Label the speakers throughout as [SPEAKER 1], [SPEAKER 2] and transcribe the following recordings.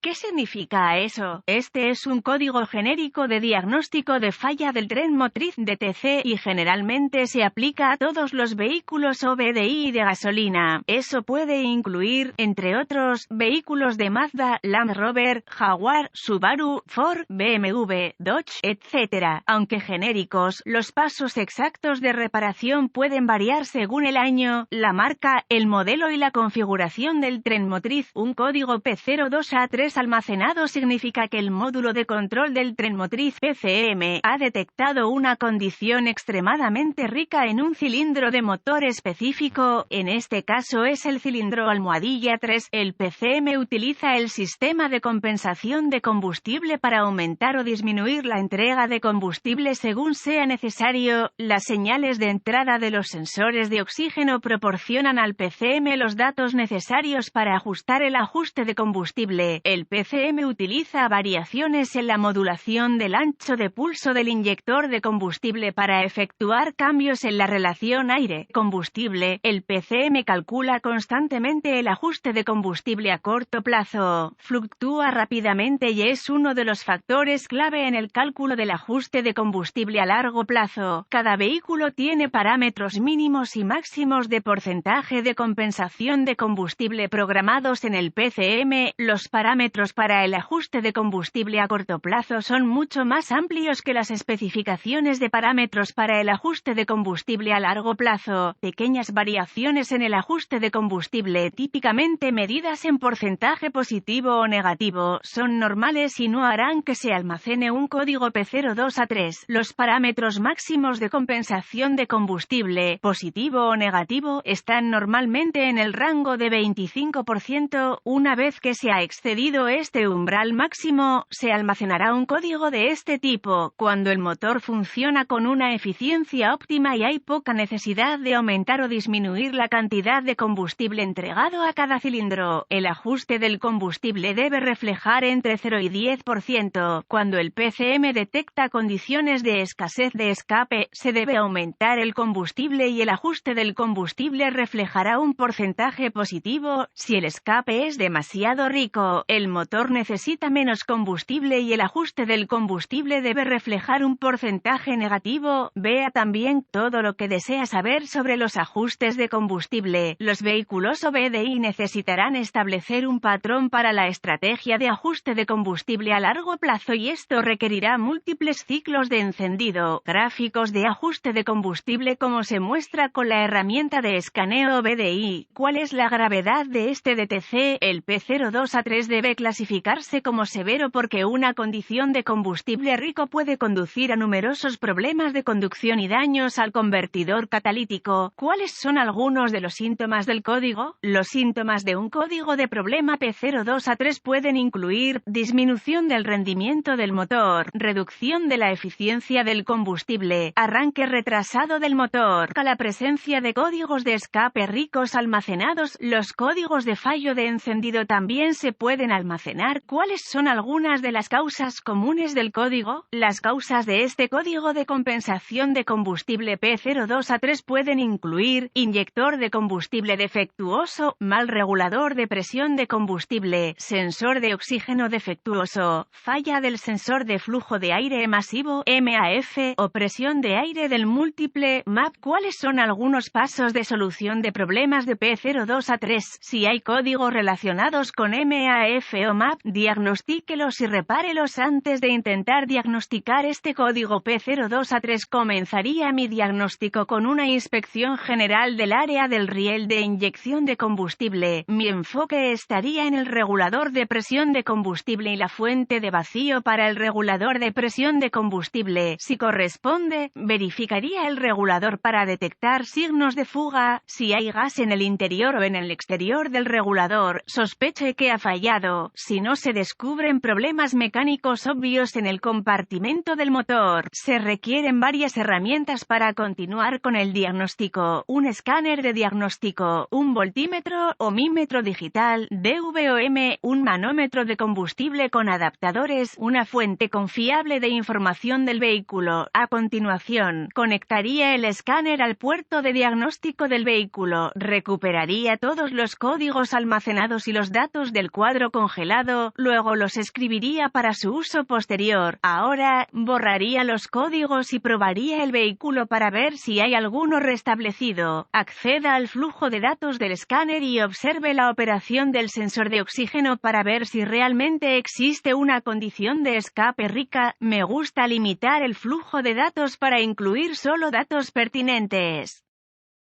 [SPEAKER 1] ¿Qué significa eso? Este es un código genérico de diagnóstico de falla del tren motriz DTC y generalmente se aplica a todos los vehículos OBDI de gasolina. Eso puede incluir, entre otros, vehículos de Mazda, Land Rover, Jaguar, Subaru, Ford, BMW, Dodge, etc. Aunque genéricos, los pasos exactos de reparación pueden variar según el año, la marca, el modelo y la configuración del tren motriz. Un código P02A3 almacenado significa que el módulo de control del tren motriz PCM ha detectado una condición extremadamente rica en un cilindro de motor específico, en este caso es el cilindro almohadilla 3. El PCM utiliza el sistema de compensación de combustible para aumentar o disminuir la entrega de combustible según sea necesario. Las señales de entrada de los sensores de oxígeno proporcionan al PCM los datos necesarios para ajustar el ajuste de combustible. El PCM utiliza variaciones en la modulación del ancho de pulso del inyector de combustible para efectuar cambios en la relación aire-combustible. El PCM calcula constantemente el ajuste de combustible a corto plazo. Fluctúa rápidamente y es uno de los factores clave en el cálculo del ajuste de combustible a largo plazo. Cada vehículo tiene parámetros mínimos y máximos de porcentaje de compensación de combustible programados en el PCM. Los parámetros para el ajuste de combustible a corto plazo son mucho más amplios que las especificaciones de parámetros para el ajuste de combustible a largo plazo. Pequeñas variaciones en el ajuste de combustible, típicamente medidas en porcentaje positivo o negativo, son normales y no harán que se almacene un código P02A3. Los parámetros máximos de compensación de combustible, positivo o negativo, están normalmente en el rango de 25%. Una vez que se ha excedido este umbral máximo, se almacenará un código de este tipo. Cuando el motor funciona con una eficiencia óptima y hay poca necesidad de aumentar o disminuir la cantidad de combustible entregado a cada cilindro, el ajuste del combustible debe reflejar entre 0 y 10%. Cuando el PCM detecta condiciones de escasez de escape, se debe aumentar el combustible y el ajuste del combustible reflejará un porcentaje positivo. Si el escape es demasiado rico, el motor necesita menos combustible y el ajuste del combustible debe reflejar un porcentaje negativo. Vea también todo lo que desea saber sobre los ajustes de combustible. Los vehículos OBDI necesitarán establecer un patrón para la estrategia de ajuste de combustible a largo plazo y esto requerirá múltiples ciclos de encendido. Gráficos de ajuste de combustible como se muestra con la herramienta de escaneo OBDI. ¿Cuál es la gravedad de este DTC? El P02A3 debe clasificarse como severo porque una condición de combustible rico puede conducir a numerosos problemas de conducción y daños al convertidor catalítico. ¿Cuáles son algunos de los síntomas del código? Los síntomas de un código de problema P02A3 pueden incluir disminución del rendimiento del motor, reducción de la eficiencia del combustible, arranque retrasado del motor, a la presencia de códigos de escape ricos almacenados. Los códigos de fallo de encendido también se pueden almacenar. ¿Cuáles son algunas de las causas comunes del código? Las causas de este código de compensación de combustible P02A3 pueden incluir inyector de combustible defectuoso, mal regulador de presión de combustible, sensor de oxígeno defectuoso, falla del sensor de flujo de aire masivo MAF o presión de aire del múltiple MAP. ¿Cuáles son algunos pasos de solución de problemas de P02A3? Si hay códigos relacionados con MAF o MAP, diagnostíquelos y repárelos antes de intentar diagnosticar este código P02A3. Comenzaría mi diagnóstico con una inspección general del área del riel de inyección de combustible. Mi enfoque estaría en el regulador de presión de combustible y la fuente de vacío para el regulador de presión de combustible. Si corresponde, verificaría el regulador para detectar signos de fuga. Si hay gas en el interior o en el exterior del regulador, sospeche que ha fallado. Si no se descubren problemas mecánicos obvios en el compartimento del motor, se requieren varias herramientas para continuar con el diagnóstico: un escáner de diagnóstico, un voltímetro, ohmímetro digital, DVOM, un manómetro de combustible con adaptadores, una fuente confiable de información del vehículo. A continuación, conectaría el escáner al puerto de diagnóstico del vehículo, recuperaría todos los códigos almacenados y los datos del cuadro con congelado, luego los escribiría para su uso posterior. Ahora, borraría los códigos y probaría el vehículo para ver si hay alguno restablecido. Acceda al flujo de datos del escáner y observe la operación del sensor de oxígeno para ver si realmente existe una condición de escape rica. Me gusta limitar el flujo de datos para incluir solo datos pertinentes.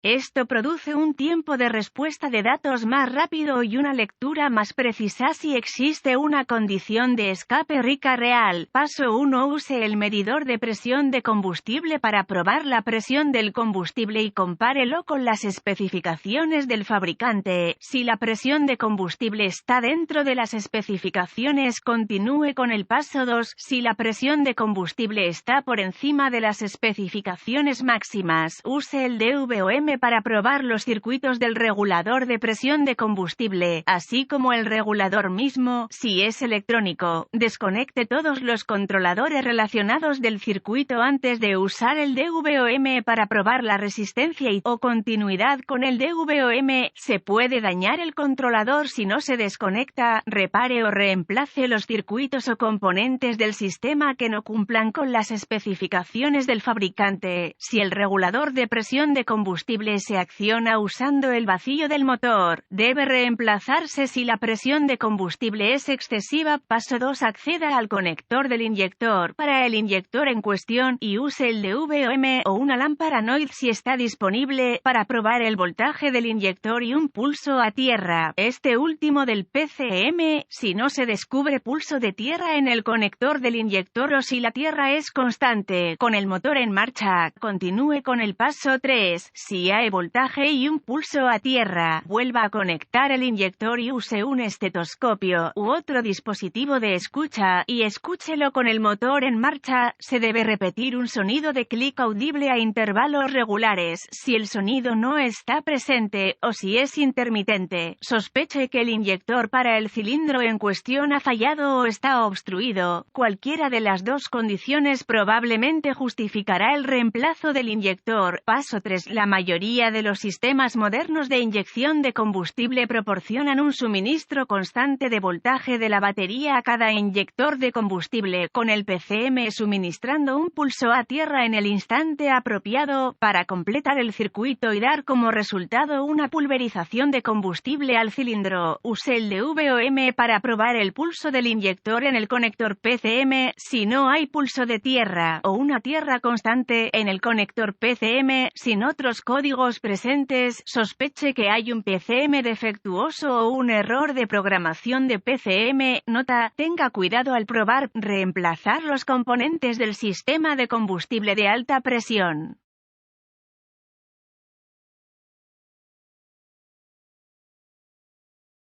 [SPEAKER 1] Esto produce un tiempo de respuesta de datos más rápido y una lectura más precisa si existe una condición de escape rica real. Paso 1. Use el medidor de presión de combustible para probar la presión del combustible y compárelo con las especificaciones del fabricante. Si la presión de combustible está dentro de las especificaciones, continúe con el paso 2. Si la presión de combustible está por encima de las especificaciones máximas, use el DVOM para probar los circuitos del regulador de presión de combustible, así como el regulador mismo. Si es electrónico, desconecte todos los controladores relacionados del circuito antes de usar el DVOM para probar la resistencia o continuidad con el DVOM. Se puede dañar el controlador si no se desconecta. Repare o reemplace los circuitos o componentes del sistema que no cumplan con las especificaciones del fabricante. Si el regulador de presión de combustible se acciona usando el vacío del motor, debe reemplazarse si la presión de combustible es excesiva. Paso 2. Acceda al conector del inyector para el inyector en cuestión y use el DVOM o una lámpara NOID si está disponible para probar el voltaje del inyector y un pulso a tierra, este último del PCM. Si no se descubre pulso de tierra en el conector del inyector o si la tierra es constante con el motor en marcha, continúe con el paso 3. Si hay voltaje y un pulso a tierra, vuelva a conectar el inyector y use un estetoscopio u otro dispositivo de escucha y escúchelo con el motor en marcha. Se debe repetir un sonido de clic audible a intervalos regulares. Si el sonido no está presente o si es intermitente, sospeche que el inyector para el cilindro en cuestión ha fallado o está obstruido. Cualquiera de las dos condiciones probablemente justificará el reemplazo del inyector. Paso 3. La mayoría de los sistemas modernos de inyección de combustible proporcionan un suministro constante de voltaje de la batería a cada inyector de combustible, con el PCM suministrando un pulso a tierra en el instante apropiado para completar el circuito y dar como resultado una pulverización de combustible al cilindro. Use el DVOM para probar el pulso del inyector en el conector PCM. Si no hay pulso de tierra o una tierra constante en el conector PCM sin otros códigos presentes, sospeche que hay un PCM defectuoso o un error de programación de PCM. Nota: tenga cuidado al probar reemplazar los componentes del sistema de combustible de alta presión.